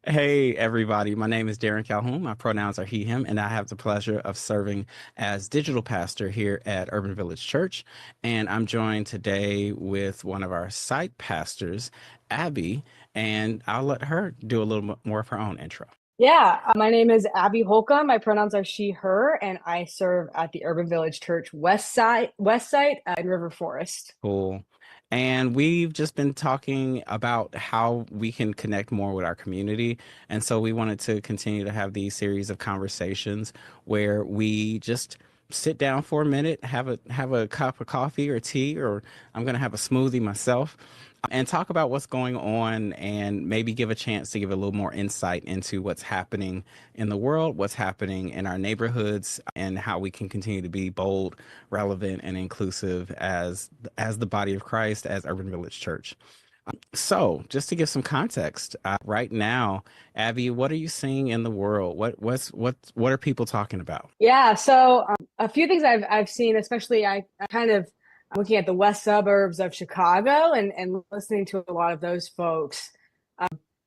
Hey, everybody. My name is Darren Calhoun. My pronouns are he, him, and I have the pleasure of serving as digital pastor here at Urban Village Church. And I'm joined today with one of our site pastors, Abby, and I'll let her do a little more of her own intro. Yeah, my name is Abby Holcomb. My pronouns are she, her, and I serve at the Urban Village Church West Side in River Forest. Cool. And we've just been talking about how we can connect more with our community. And so we wanted to continue to have these series of conversations where we just sit down for a minute, have a cup of coffee or tea, or I'm gonna have a smoothie myself, and talk about what's going on and maybe give a chance to give a little more insight into what's happening in the world, what's happening in our neighborhoods, and how we can continue to be bold, relevant, and inclusive as the body of Christ, as Urban Village Church. So, just to give some context, right now, Abby, what are you seeing in the world? What are people talking about? Yeah, so a few things I've seen, especially I kind of I'm looking at the west suburbs of Chicago and listening to a lot of those folks.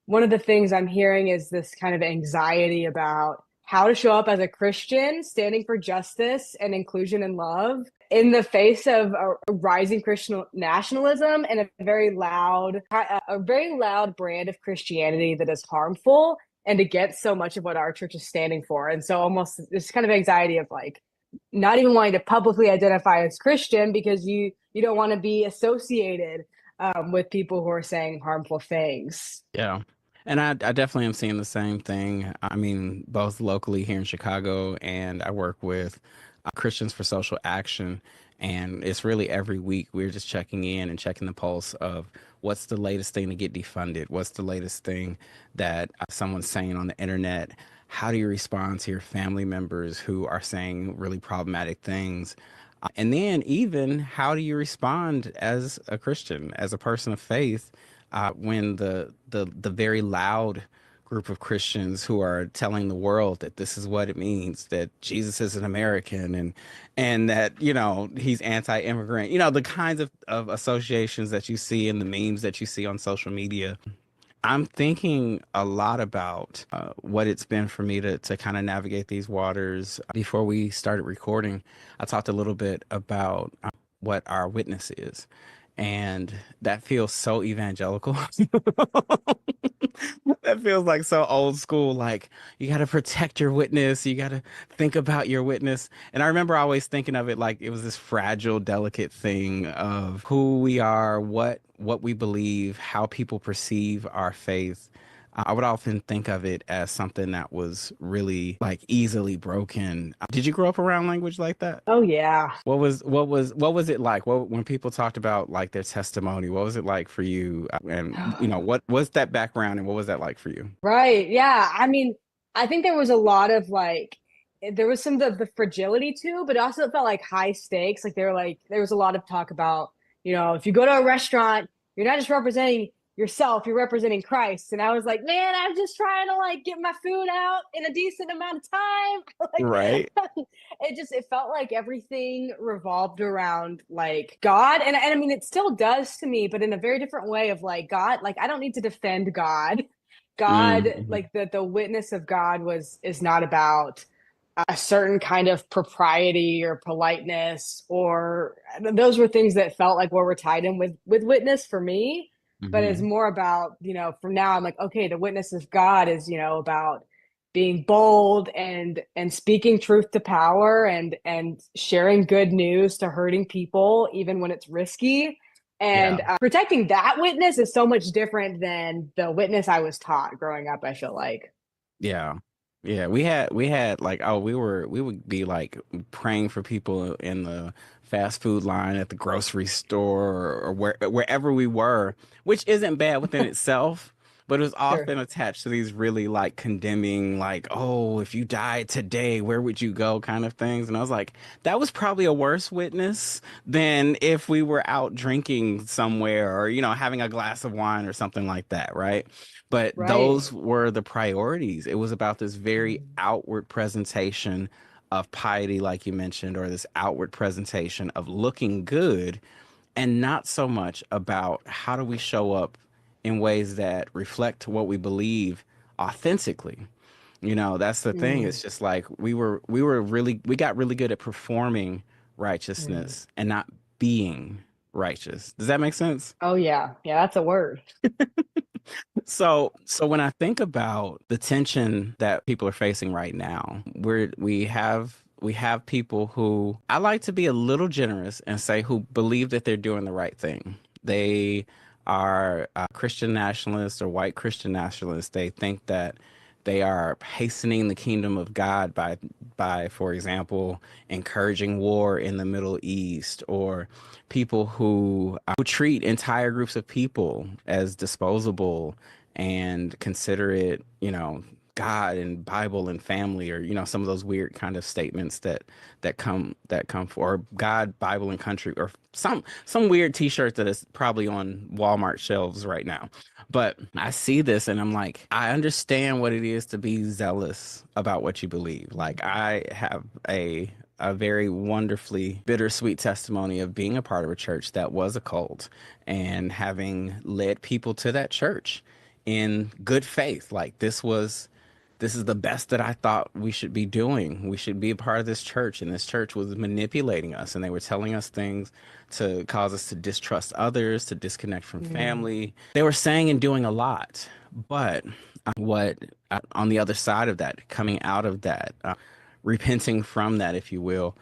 One of the things I'm hearing is this kind of anxiety about how to show up as a Christian, standing for justice and inclusion and love in the face of a rising Christian nationalism and a very loud brand of Christianity that is harmful and against so much of what our church is standing for. And so almost this kind of anxiety of like not even wanting to publicly identify as Christian because you don't want to be associated with people who are saying harmful things. Yeah. And I definitely am seeing the same thing. I mean, both locally here in Chicago, and I work with Christians for Social Action. And it's really every week we're just checking in and checking the pulse of what's the latest thing to get defunded? What's the latest thing that someone's saying on the internet? How do you respond to your family members who are saying really problematic things? And then, even how do you respond as a Christian, as a person of faith, when the very loud group of Christians who are telling the world that this is what it means, that Jesus is an American, and that, he's anti-immigrant, the kinds of associations that you see in the memes that you see on social media. I'm thinking a lot about what it's been for me to kind of navigate these waters. Before we started recording, I talked a little bit about what our witness is. And that feels so evangelical. That feels like so old school. Like, you got to protect your witness. You got to think about your witness. And I remember always thinking of it like it was this fragile, delicate thing of who we are, what we believe, how people perceive our faith. I would often think of it as something that was really like easily broken. Did you grow up around language like that? Oh yeah. What was it like? What when people talked about like their testimony, what was it like for you? And what was that background and what was that like for you? Right. Yeah. I mean, I think there was a lot of like, there was some of the fragility too, but also it felt like high stakes. Like they were like, there was a lot of talk about, if you go to a restaurant, you're not just representing yourself, you're representing Christ. And I was like, man, I'm just trying to like get my food out in a decent amount of time. Like, Right. it felt like everything revolved around like God. And I mean, it still does to me, but in a very different way of like God, like I don't need to defend God. God, Mm-hmm. like the witness of God is not about a certain kind of propriety or politeness, or those were things that felt like what were tied in with witness for me. But it's Hmm. more about, from now I'm like, okay, the witness of God is, about being bold and speaking truth to power and sharing good news to hurting people, even when it's risky. Yeah. And protecting that witness is so much different than the witness I was taught growing up, I feel like. Yeah. Yeah. We had like, oh, we would be like praying for people in the fast food line at the grocery store or wherever we were, which isn't bad within itself, but it was Sure. often attached to these really like condemning, like, oh, if you died today, where would you go kind of things. And I was like, that was probably a worse witness than if we were out drinking somewhere or, having a glass of wine or something like that, right? But Right. those were the priorities. It was about this very outward presentation of piety, like you mentioned, or this outward presentation of looking good, and not so much about how do we show up in ways that reflect what we believe authentically. That's the thing. Mm, It's just like we got really good at performing mm. righteousness and not being righteous. Does that make sense? Oh yeah. Yeah, that's a word. So when I think about the tension that people are facing right now, we have people who I like to be a little generous and say who believe that they're doing the right thing. They are Christian nationalists or white Christian nationalists. They think that they are hastening the kingdom of God by, for example, encouraging war in the Middle East, or people who treat entire groups of people as disposable and consider it, God and Bible and family, or some of those weird kind of statements that come for God, Bible, and country, or some weird T-shirt that is probably on Walmart shelves right now. But I see this and I'm like, I understand what it is to be zealous about what you believe. Like I have a very wonderfully bittersweet testimony of being a part of a church that was a cult and having led people to that church in good faith. Like this is the best that I thought we should be doing. We should be a part of this church. And this church was manipulating us, and they were telling us things to cause us to distrust others, to disconnect from Mm, family. They were saying and doing a lot. But what on the other side of that, coming out of that, repenting from that, if you will,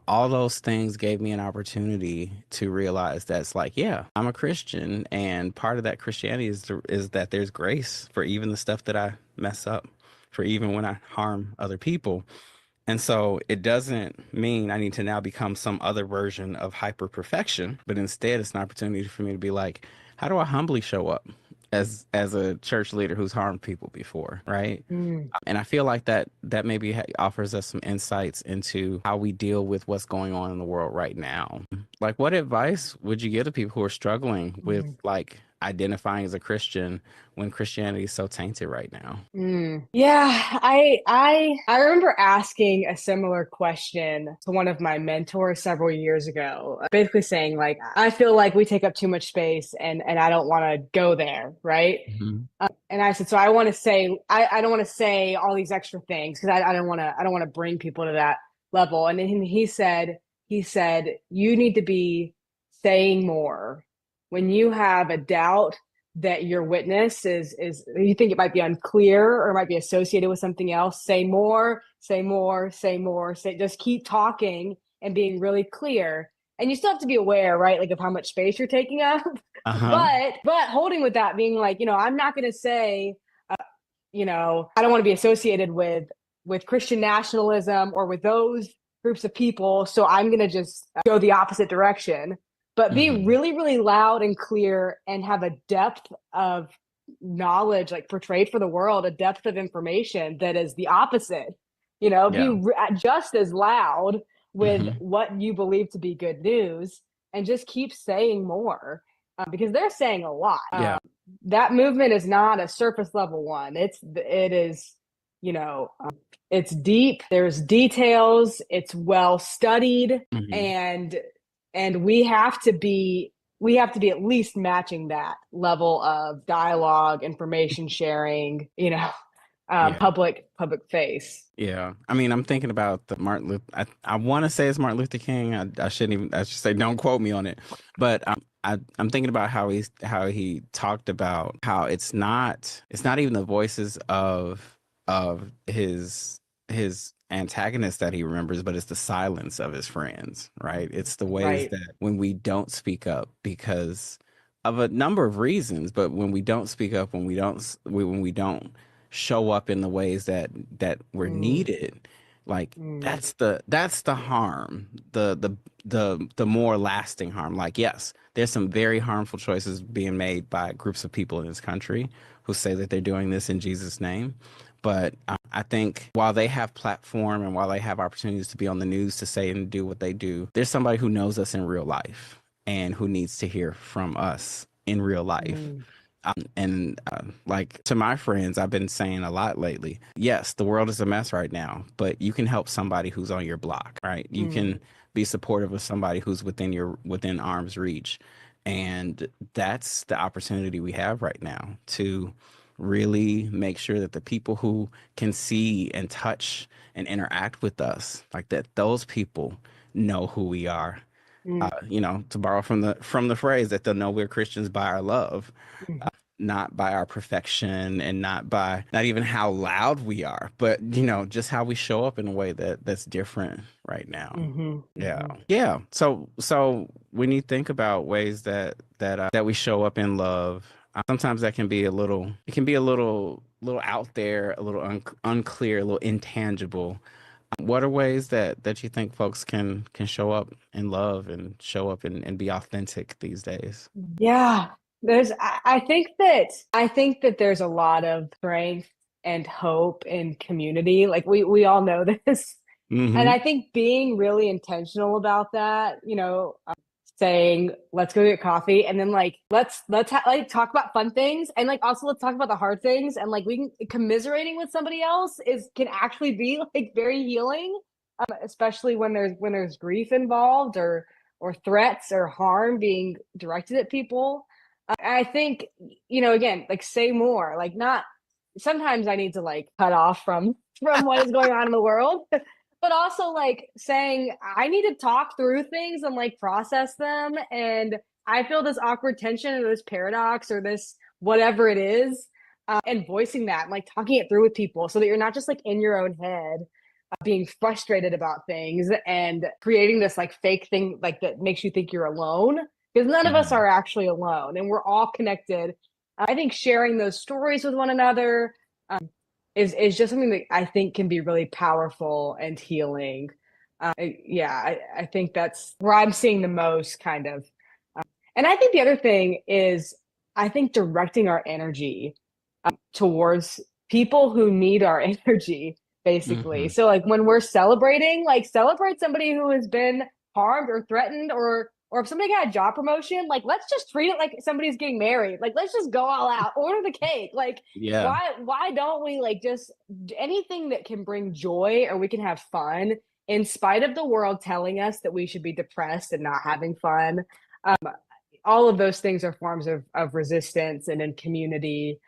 all those things gave me an opportunity to realize that it's like, yeah, I'm a Christian, and part of that Christianity is that there's grace for even the stuff that I mess up, for even when I harm other people. And so it doesn't mean I need to now become some other version of hyper perfection, but instead it's an opportunity for me to be like, how do I humbly show up as a church leader who's harmed people before, right? mm. And I feel like that maybe offers us some insights into how we deal with what's going on in the world right now. Like, what advice would you give to people who are struggling with Mm. like identifying as a Christian when Christianity is so tainted right now? Mm. Yeah, I remember asking a similar question to one of my mentors several years ago, basically saying like I feel like we take up too much space and I don't want to go there, right? Hmm. And I said, so I want to say I don't want to say all these extra things because I don't want to bring people to that level. And then he said you need to be saying more when you have a doubt that your witness is you think it might be unclear or it might be associated with something else. Say more, say more, say more. Say just keep talking and being really clear. And you still have to be aware, right? Like of how much space you're taking up. Uh-huh. But holding with that being like, I'm not going to say, I don't want to be associated with Christian nationalism or with those groups of people, so I'm going to just go the opposite direction. But be Hmm. really, really loud and clear and have a depth of knowledge like portrayed for the world, a depth of information that is the opposite. Be Yeah. just as loud with Hmm. what you believe to be good news and just keep saying more because they're saying a lot. Yeah. That movement is not a surface level one. It is, you know, it's deep. There's details. It's well studied, Hmm. and we have to be at least matching that level of dialogue, information sharing. Yeah. Public face. Yeah. I mean, I'm thinking about the Martin Luther. I want to say it's Martin Luther King. I shouldn't even. I should say don't quote me on it. But I'm thinking about how he talked about how it's not even the voices of his antagonists that he remembers, but it's the silence of his friends. Right. It's the ways Right. that when we don't speak up because of a number of reasons, but when we don't speak up, when we don't show up in the ways that were Mm, needed, like mm, that's the harm, the more lasting harm. Like, yes, there's some very harmful choices being made by groups of people in this country who say that they're doing this in Jesus' name. But I think while they have platform and while they have opportunities to be on the news to say and do what they do, there's somebody who knows us in real life and who needs to hear from us in real life. mm, And like to my friends, I've been saying a lot lately. Yes, the world is a mess right now, but you can help somebody who's on your block, right? You mm, can be supportive of somebody who's within arm's reach. And that's the opportunity we have right now to really make sure that the people who can see and touch and interact with us, like that, those people know who we are. Mm, To borrow from the phrase that they'll know we're Christians by our love, mhm, not by our perfection, and not even how loud we are, but just how we show up in a way that's different right now. mhm, Yeah. mhm. Yeah. So when you think about ways that we show up in love, sometimes that can be little out there, a little unclear, a little intangible. What are ways that you think folks can show up in love and show up and be authentic these days? Yeah, I think that there's a lot of strength and hope in community. Like we all know this. And Mm-hmm. I think being really intentional about that, saying let's go get coffee, and then like like talk about fun things, and like also let's talk about the hard things, and like we can commiserating with somebody else is can actually be like very healing, especially when there's grief involved or threats or harm being directed at people. I think, again, like say more, like not sometimes I need to like cut off from what is going on in the world, but also like saying I need to talk through things and like process them. And I feel this awkward tension or this paradox or this whatever it is, and voicing that and like talking it through with people so that you're not just like in your own head, being frustrated about things and creating this like fake thing like that makes you think you're alone, because none of us Hmm. are actually alone and we're all connected. I think sharing those stories with one another, is just something that I think can be really powerful and healing. Yeah, I think that's where I'm seeing the most kind of. And I think the other thing is, I think directing our energy towards people who need our energy, basically. Hmm. So like when we're celebrating, like celebrate somebody who has been harmed or threatened, or if somebody got a job promotion, like let's just treat it like somebody's getting married. Like let's just go all out, order the cake. Like Yeah. why don't we like just anything that can bring joy or we can have fun in spite of the world telling us that we should be depressed and not having fun. Um, all of those things are forms of resistance and in community,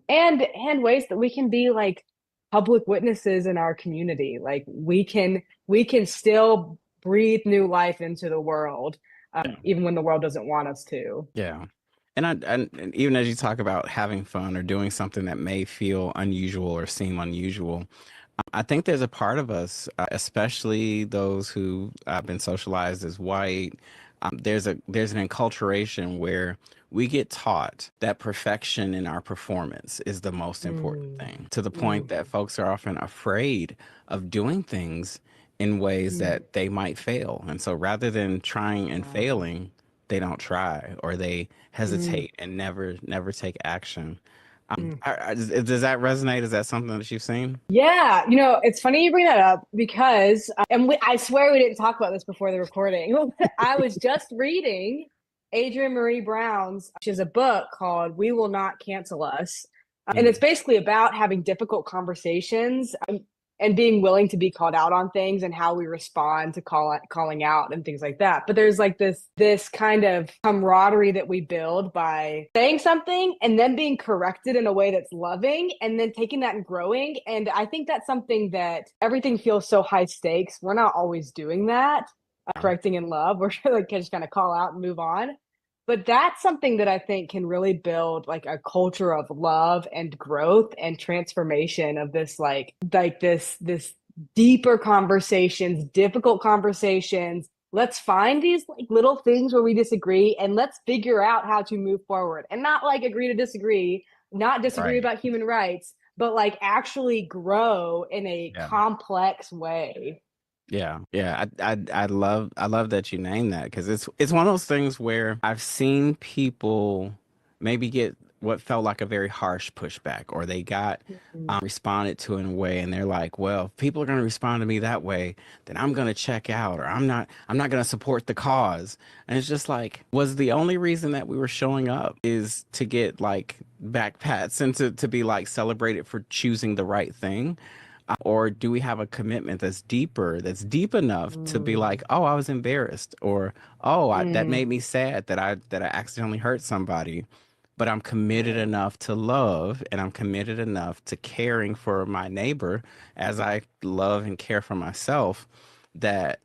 and ways that we can be like public witnesses in our community. Like we can still breathe new life into the world, Yeah. even when the world doesn't want us to. Yeah. And even as you talk about having fun or doing something that may feel unusual or seem unusual, I think there's a part of us, especially those who have been socialized as white. There's an enculturation where we get taught that perfection in our performance is the most important Mm, thing, to the point mm, that folks are often afraid of doing things in ways mm. that they might fail. And so rather than trying and Wow. failing, they don't try, or they Mm, hesitate and never take action. mm. Does that resonate? Is that something that you've seen? Yeah, it's funny you bring that up because, I swear we didn't talk about this before the recording. I was just reading Adrienne Marie Brown's, which is a book called "We Will Not Cancel Us," and it's Mm. basically about having difficult conversations, and being willing to be called out on things and how we respond to calling out and things like that. But there's like this kind of camaraderie that we build by saying something and then being corrected in a way that's loving and then taking that and growing. And I think that's something that everything feels so high stakes. We're not always doing that, correcting in love. We're like just kind of call out and move on. But that's something that I think can really build like a culture of love and growth and transformation of this this deeper conversations, difficult conversations. Let's find these like little things where we disagree and let's figure out how to move forward and not like agree to disagree, not disagree Right. about human rights, but like actually grow in a Yeah. complex way. Yeah. Yeah. I love that you named that, because it's one of those things where I've seen people maybe get what felt like a very harsh pushback, or they got Mm, responded to in a way, and they're like, well, if people are going to respond to me that way, then I'm going to check out, or I'm not going to support the cause. And it's just like, was the only reason that we were showing up is to get like backpats and to be like celebrated for choosing the right thing? Or do we have a commitment that's deeper, that's deep enough to be Mm, like, oh, I was embarrassed, or oh, that mm, made me sad that I accidentally hurt somebody, but I'm committed right. enough to love, and I'm committed enough to caring for my neighbor as I love and care for myself, that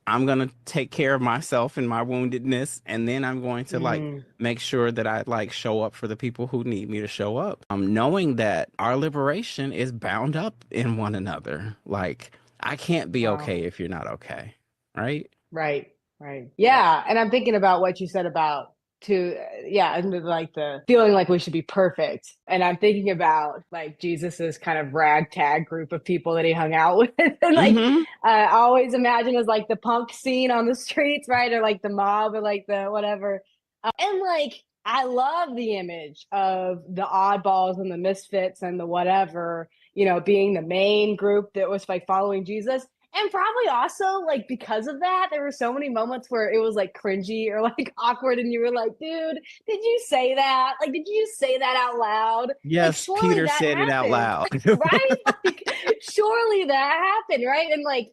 I'm gonna take care of myself and my woundedness, and then I'm going to like Mm, make sure that I like show up for the people who need me to show up. Knowing that our liberation is bound up in one another. Like I can't be wow. okay if you're not okay, right? Right, right. Yeah. Yeah, and I'm thinking about what you said about to yeah, and like the feeling like we should be perfect. And I'm thinking about like Jesus's kind of ragtag group of people that he hung out with. And like Mm-hmm. I always imagine as like the punk scene on the streets, right? Or like the mob or like the whatever. And like I love the image of the oddballs and the misfits and the whatever, being the main group that was like following Jesus. And probably also like because of that, there were so many moments where it was like cringy or like awkward, and you were like, dude, did you say that? Like, did you say that out loud? Like, Yes, surely Peter that said it out happened, loud. right? Like, surely that happened, right? And like,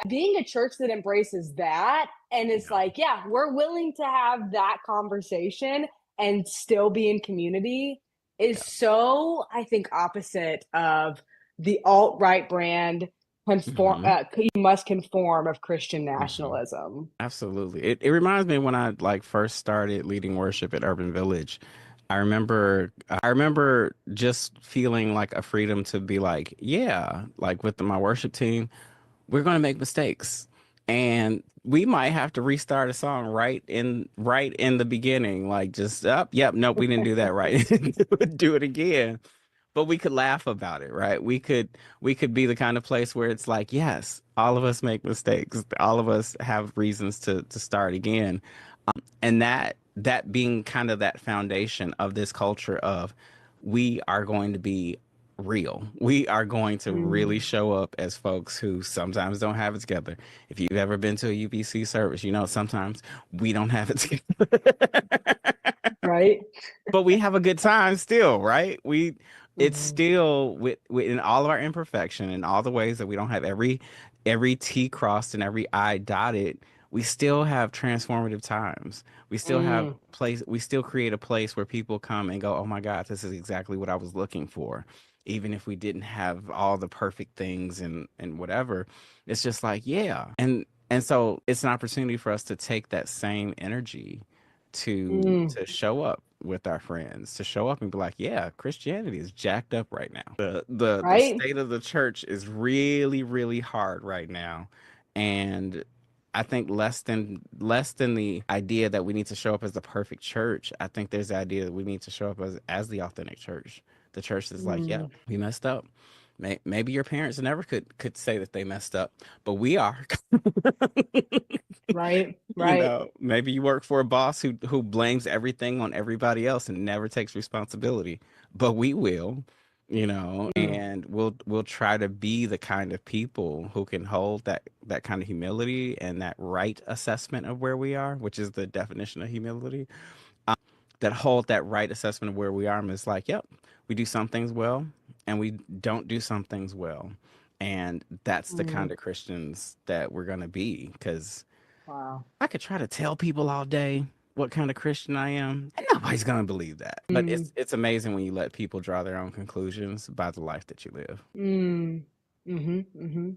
being a church that embraces that and it's Yeah. like, yeah, we're willing to have that conversation and still be in community is Yeah. so, I think, opposite of the alt right brand Mm-hmm. you must conform of Christian Mm-hmm. nationalism. Absolutely. It reminds me when I like first started leading worship at Urban Village. I remember just feeling like a freedom to be like, yeah, like with my worship team, we're going to make mistakes. And we might have to restart a song right in the beginning, like just up, yep, nope, we didn't do that right. Do it again, but we could laugh about it, right? We could be the kind of place where it's like, yes, all of us make mistakes, all of us have reasons to start again. And that being kind of that foundation of this culture of, we are going to be real, we are going to really Mm, show up as folks who sometimes don't have it together. If you've ever been to a UPC service, you know sometimes we don't have it together. right? But we have a good time still, right? It's Mm, still with in all of our imperfection and all the ways that we don't have every T crossed and every I dotted. We still have transformative times. mm, We still create a place where people come and go, oh my God, this is exactly what I was looking for. Even if we didn't have all the perfect things and whatever, it's just like, yeah. And so it's an opportunity for us to take that same energy mm, to show up with our friends, to show up and be like, yeah, Christianity is jacked up right now. The right? state of the church is really, really hard right now. And I think less than the idea that we need to show up as the perfect church, I think there's the idea that we need to show up as the authentic church. The church is like, yeah, Mm, we messed up. Maybe your parents never could say that they messed up, but we are. right, right. Maybe you work for a boss who blames everything on everybody else and never takes responsibility, but we will, Mm, and we'll try to be the kind of people who can hold that kind of humility and that right assessment of where we are, which is the definition of humility. That hold that right assessment of where we are, and it's like, yep, we do some things well and we don't do some things well. And that's the kind mm, of Christians that we're gonna be, because wow. I could try to tell people all day what kind of Christian I am, and nobody's gonna believe that. But Mm, it's amazing when you let people draw their own conclusions by the life that you live. mm, mm-hmm, mm-hmm.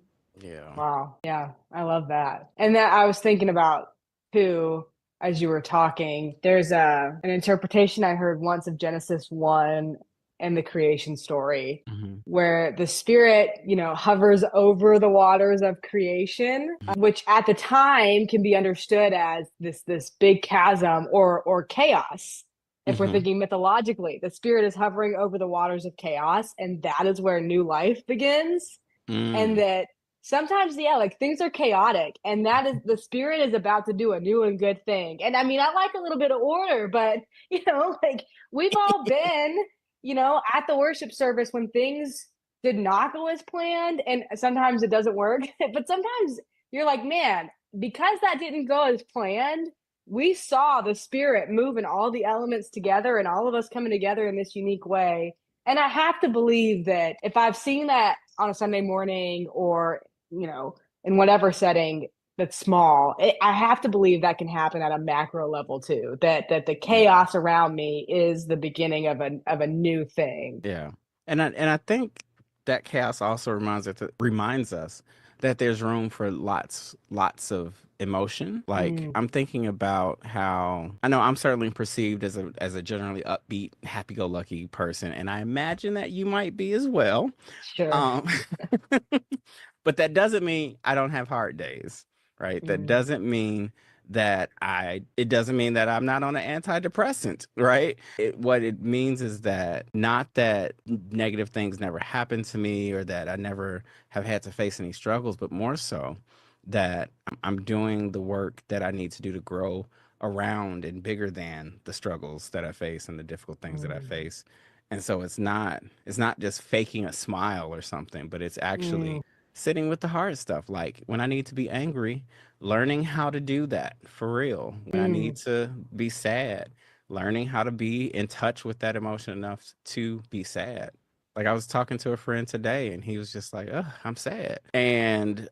Yeah. Wow. Yeah, I love that. And that I was thinking about too as you were talking. There's an interpretation I heard once of Genesis 1 and the creation story Hmm. where the spirit, hovers over the waters of creation, which at the time can be understood as this big chasm or chaos. If we're Hmm. thinking mythologically, the spirit is hovering over the waters of chaos, and that is where new life begins. And Mm. that sometimes, yeah, like things are chaotic, and that is the spirit is about to do a new and good thing. And I mean, I like a little bit of order, but like we've all been, at the worship service when things did not go as planned, and sometimes it doesn't work, but sometimes you're like, man, because that didn't go as planned, we saw the spirit moving all the elements together and all of us coming together in this unique way. And I have to believe that if I've seen that on a Sunday morning or, in whatever setting that's small, I have to believe that can happen at a macro level too. That the Yeah. chaos around me is the beginning of a new thing. Yeah. And I think that chaos also reminds us that there's room for lots of emotion. Like Mm, I'm thinking about how I know I'm certainly perceived as a generally upbeat, happy-go-lucky person, and I imagine that you might be as well. sure. Um but that doesn't mean I don't have hard days, right? That Mm, doesn't mean that it doesn't mean that I'm not on an antidepressant, right? What it means is that not that negative things never happen to me or that I never have had to face any struggles, but more so that I'm doing the work that I need to do to grow around and bigger than the struggles that I face and the difficult things that I mm, face. And so it's not just faking a smile or something, but it's mm, actually sitting with the hard stuff. Like when I need to be angry, learning how to do that for real. When I need mm. to be sad, learning how to be in touch with that emotion enough to be sad. Like I was talking to a friend today and he was just like, "Ugh, I'm sad." And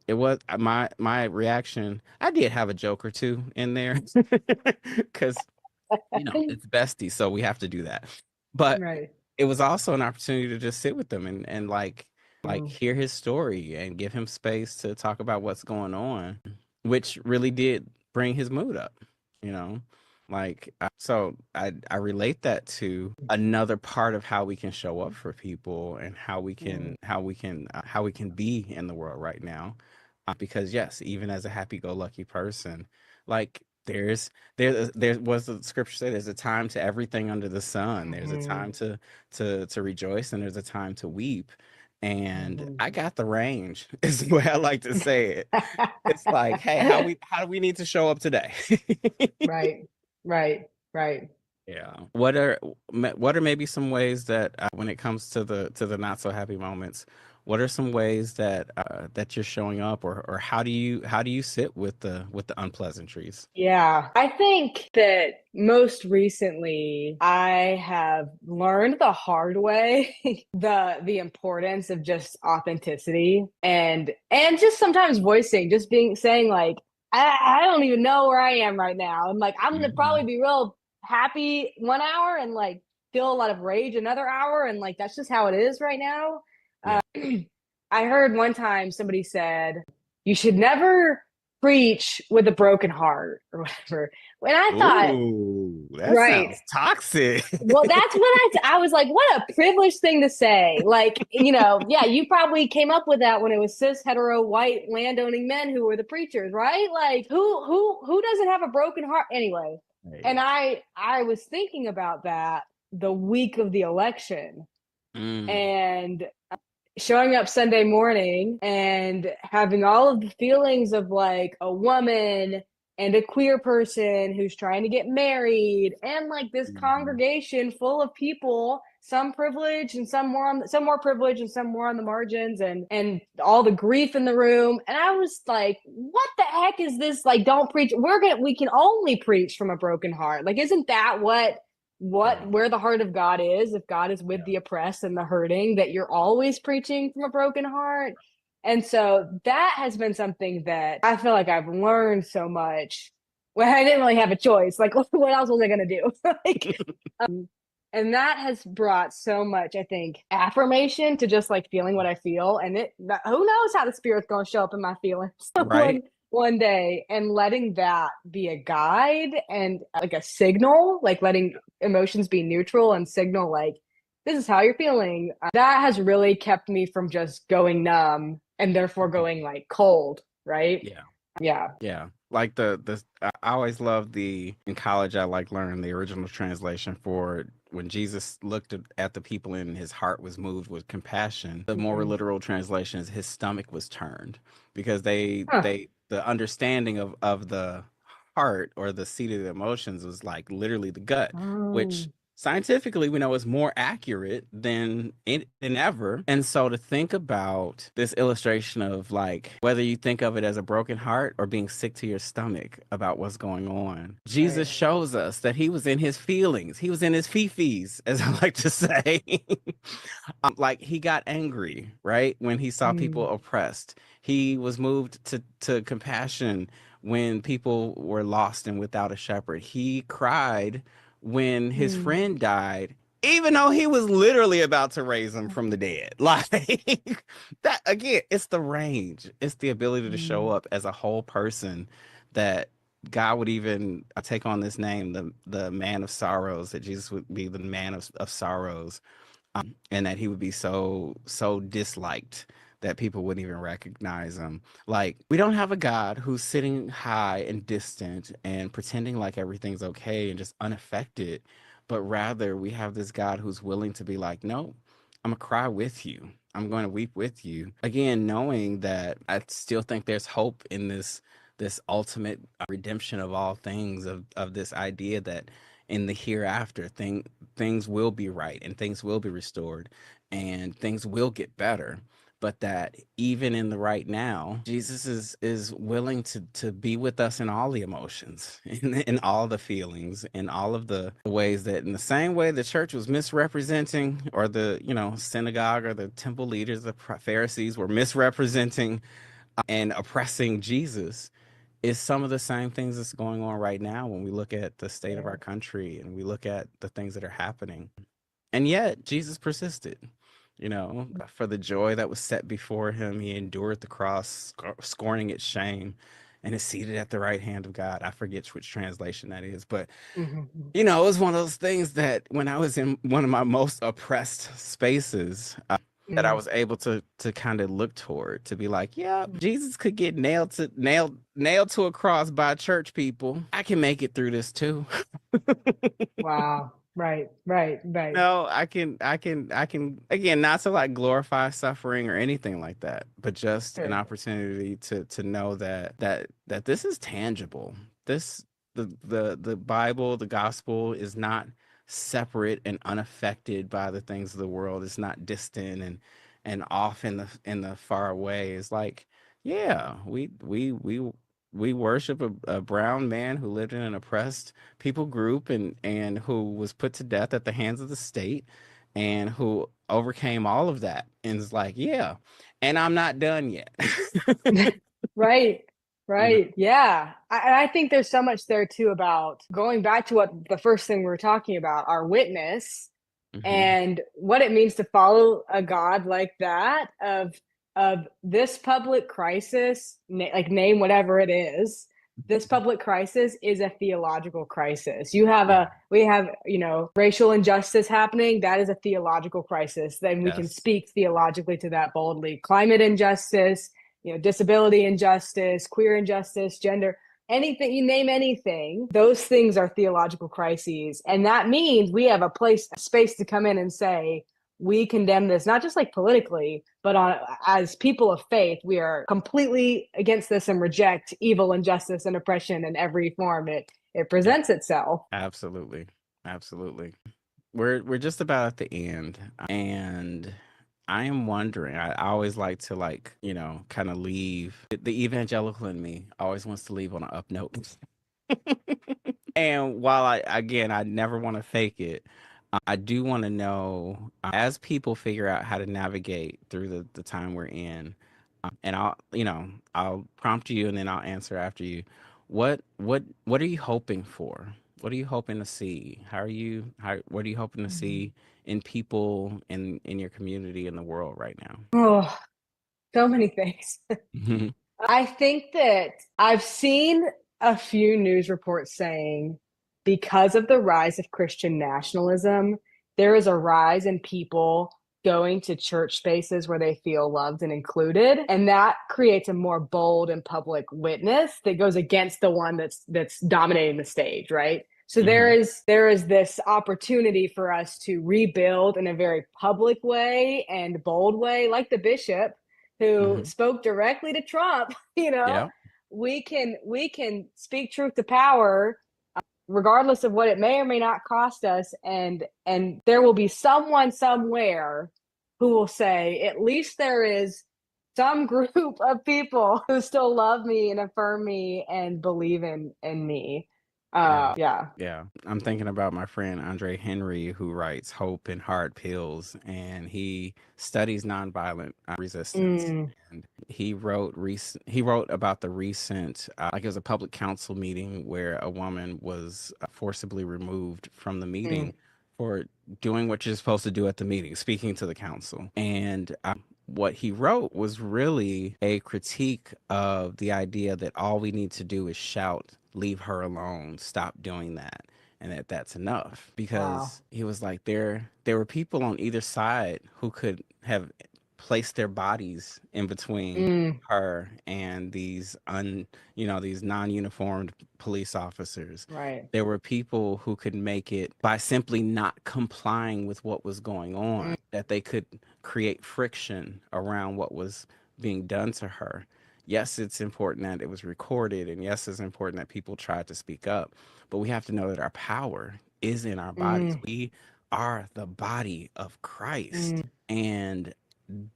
it was my reaction. I did have a joke or two in there because it's bestie, so we have to do that. But Right. it was also an opportunity to just sit with him and like Mm, hear his story and give him space to talk about what's going on, which really did bring his mood up, you know? So I relate that to another part of how we can show up for people and mm, how we can be in the world right now. Because yes, even as a happy-go-lucky person, like there was the scripture said there's a time to everything under the sun. There's a mhm, time to rejoice and there's a time to weep. And mhm. I got the range, is the way I like to say it. It's like, hey, how do we need to show up today? Right, right, right. Yeah. What are maybe some ways that when it comes to the not so happy moments, what are some ways that that you're showing up or how do you sit with the unpleasantries? Yeah, I think that most recently I have learned the hard way the importance of just authenticity and just sometimes voicing, just being saying like I don't even know where I am right now. And like I'm gonna probably Mhm. be real happy 1 hour and like feel a lot of rage another hour and like that's just how it is right now. Yeah. I heard one time somebody said you should never preach with a broken heart or whatever. When I thought, Ooh, that right. sounds toxic. Well, that's what I was like, what a privileged thing to say. Like, yeah, you probably came up with that when it was cis hetero white landowning men who were the preachers, right? Like who doesn't have a broken heart anyway? And Right. I was thinking about that the week of the election Mm. and showing up Sunday morning and having all of the feelings of like a woman and a queer person who's trying to get married and like this Mhm. congregation full of people, some privileged and some more privileged and some more on the margins, and all the grief in the room. And I was like, what the heck is this? Like, don't preach. We can only preach from a broken heart. Like, isn't that Yeah. where the heart of God is, if God is with Yeah. the oppressed and the hurting, that you're always preaching from a broken heart. And so that has been something that I feel like I've learned so much when I didn't really have a choice. Like, what else was I going to do? like, and that has brought so much, I think, affirmation to just like feeling what I feel. And who knows how the spirit's going to show up in my feelings Right. one day, and letting that be a guide and like a signal, like letting emotions be neutral and signal like this is how you're feeling. That has really kept me from just going numb and therefore going like cold, right? Yeah. Yeah. Yeah. Like I always loved in college I like learning the original translation for when Jesus looked at the people and his heart was moved with compassion. The more Mm-hmm. literal translation is his stomach was turned because Huh. the understanding of the heart or the seat of the emotions was like literally the gut, which Oh. scientifically we know is more accurate than ever. And so to think about this illustration of like whether you think of it as a broken heart or being sick to your stomach about what's going on, Jesus Right. shows us that he was in his feelings, he was in his fifis, as I like to say. Like he got angry, right, when he saw people Mm, oppressed. He was moved to compassion when people were lost and without a shepherd. He cried when his mm, friend died, even though he was literally about to raise him from the dead. Like that again, it's the range. It's the ability to show mm, up as a whole person that God would even take on this name, the man of sorrows, that Jesus would be the man of sorrows, and that he would be so disliked that people wouldn't even recognize him. Like we don't have a God who's sitting high and distant and pretending like everything's okay and just unaffected, but rather we have this God who's willing to be like, no, I'm gonna cry with you. I'm going to weep with you. Again, knowing that I still think there's hope in this ultimate redemption of all things, of this idea that in the hereafter things will be right and things will be restored and things will get better, but that even in the right now Jesus is willing to be with us in all the emotions, in all the feelings, in all of the ways that in the same way the church was misrepresenting, or the synagogue or the temple leaders, the Pharisees were misrepresenting and oppressing Jesus, is some of the same things that's going on right now when we look at the state of yeah. our country and we look at the things that are happening. And yet, Jesus persisted. For the joy that was set before him, he endured the cross, scorning its shame, and is seated at the right hand of God. I forget which translation that is, but Mhm. it was one of those things that when I was in one of my most oppressed spaces, that I Mm, was able to kind of look toward, to be like, yeah, Jesus could get nailed to a cross by church people. I can make it through this too. wow. Right, right, right. No, I can again, not to like glorify suffering or anything like that, but just an Sure. opportunity to know that this is tangible. This the Bible, the gospel is not separate and unaffected by the things of the world. It's not distant and off in the far away. It's like, yeah, we worship a brown man who lived in an oppressed people group, and who was put to death at the hands of the state, and who overcame all of that, and is like, yeah, and I'm not done yet. Right, you know right. Yeah. And I think there's so much there too about going back to what the first thing we were talking about, our witness, hmm and what it means to follow a God like that, of this public crisis, like name whatever it is. This public crisis is a theological crisis. yeah, We have, racial injustice happening. That is a theological crisis. Then we can yes, speak theologically to that boldly. Climate injustice, disability injustice, queer injustice, gender, anything, you name anything, those things are theological crises. And that means we have a space to come in and say, we condemn this, not just like politically, but as people of faith, we are completely against this and reject evil, injustice, and oppression in every form it yeah, presents itself. absolutely, absolutely. We're just about at the end, and I am wondering. I always like to, like, kind of leave. The evangelical in me always wants to leave on an up note. And while I never want to fake it, I do want to know, as people figure out how to navigate through the time we're in, and I'll prompt you and then I'll answer after you. What are you hoping for? What are you hoping to see? What are you hoping to Mm-hmm. see in people in your community, in the world right now? Oh, so many things. Mhm. I think that I've seen a few news reports saying because of the rise of Christian nationalism, there is a rise in people going to church spaces where they feel loved and included. And that creates a more bold and public witness that goes against the one that's dominating the stage, right? So there Mhm. is there is this opportunity for us to rebuild in a very public way and bold way, like the bishop who Mhm. spoke directly to Trump. Yeah. We can speak truth to power regardless of what it may or may not cost us, and there will be someone somewhere who will say, at least there is some group of people who still love me and affirm me and believe in me. Yeah. Yeah. Yeah. I'm thinking about my friend Andre Henry, who writes Hope in Hard Pills, and he studies nonviolent resistance. Mm, And he wrote about the recent like it was a public council meeting where a woman was forcibly removed from the mm, meeting for doing what you're supposed to do at the meeting, speaking to the council. And what he wrote was really a critique of the idea that all we need to do is shout, leave her alone, stop doing that, and that's enough. wow. Because he was like, there were people on either side who could have placed their bodies in between Mm, her and these non-uniformed police officers. right. There were people who could make it by simply not complying with what was going Mm, on, that they could create friction around what was being done to her. Yes, it's important that it was recorded, and yes, it's important that people tried to speak up, but we have to know that our power is in our bodies. mm, We are the body of Christ. mm, And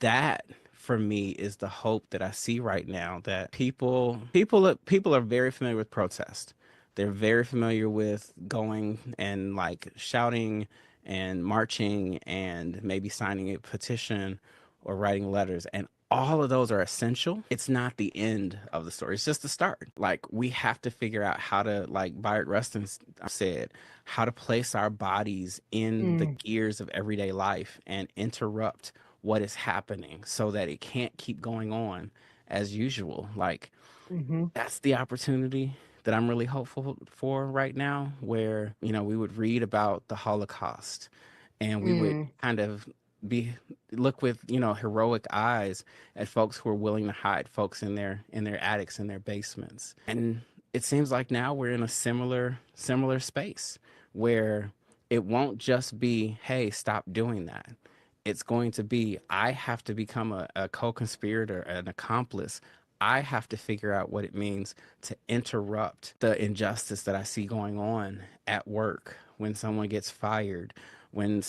that for me is the hope that I see right now, that people are very familiar with protest. They're very familiar with going and like shouting and marching and maybe signing a petition or writing letters, and all of those are essential. It's not the end of the story. It's just the start. Like we have to figure out how to, like Byron Rustin said, how to place our bodies in the mm, gears of everyday life and interrupt what is happening so that it can't keep going on as usual. Like mm-hmm, that's the opportunity that I'm really hopeful for right now, where, we would read about the Holocaust and we would mm, kind of be look with, heroic eyes at folks who are willing to hide folks in their attics, in their basements. And it seems like now we're in a similar space where it won't just be, hey, stop doing that. It's going to be, I have to become a co-conspirator, an accomplice. I have to figure out what it means to interrupt the injustice that I see going on at work, when someone gets fired, when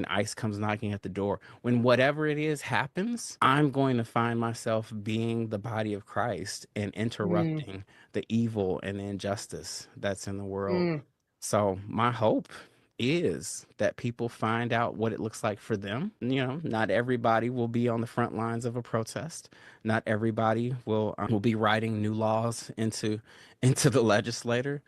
ICE comes knocking at the door, when whatever it is happens. I'm going to find myself being the body of Christ and mm, interrupting the evil and the injustice that's in the world. mm, So my hope is that people find out what it looks like for them. Not everybody will be on the front lines of a protest. Not everybody will be writing new laws into the legislature,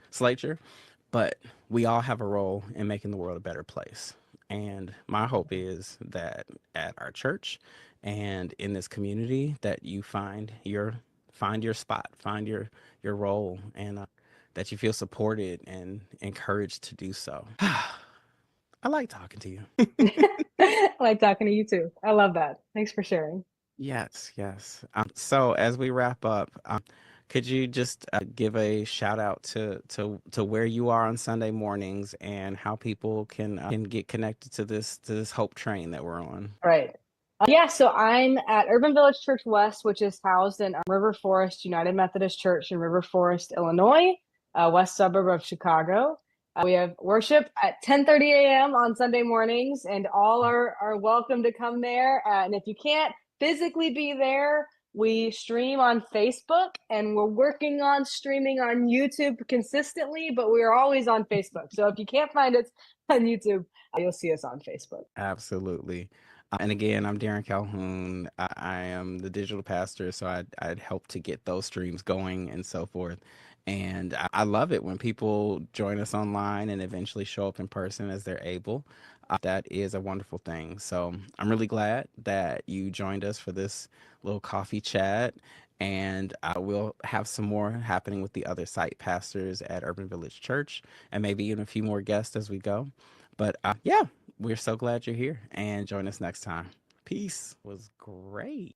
but we all have a role in making the world a better place. And my hope is that at our church and in this community, that you find your spot, find your role, and that you feel supported and encouraged to do so. I like talking to you. I like talking to you too. I love that. Thanks for sharing. Yes, yes. So as we wrap up, could you just give a shout out to where you are on Sunday mornings and how people can get connected to this hope train that we're on? Right. Yeah, so I'm at Urban Village Church West, which is housed in River Forest United Methodist Church in River Forest, Illinois, west suburb of Chicago. We have worship at 10:30 a.m. on Sunday mornings, and all are welcome to come there. And if you can't physically be there, we stream on Facebook, and we're working on streaming on YouTube consistently, but we're always on Facebook. So if you can't find us on YouTube, you'll see us on Facebook. Absolutely. And again, I'm Darren Calhoun. I am the digital pastor, so I'd help to get those streams going and so forth. And I love it when people join us online and eventually show up in person as they're able. That is a wonderful thing. So I'm really glad that you joined us for this little coffee chat. And we'll have some more happening with the other site pastors at Urban Village Church, and maybe even a few more guests as we go. But yeah, we're so glad you're here, and join us next time. Peace. Was great.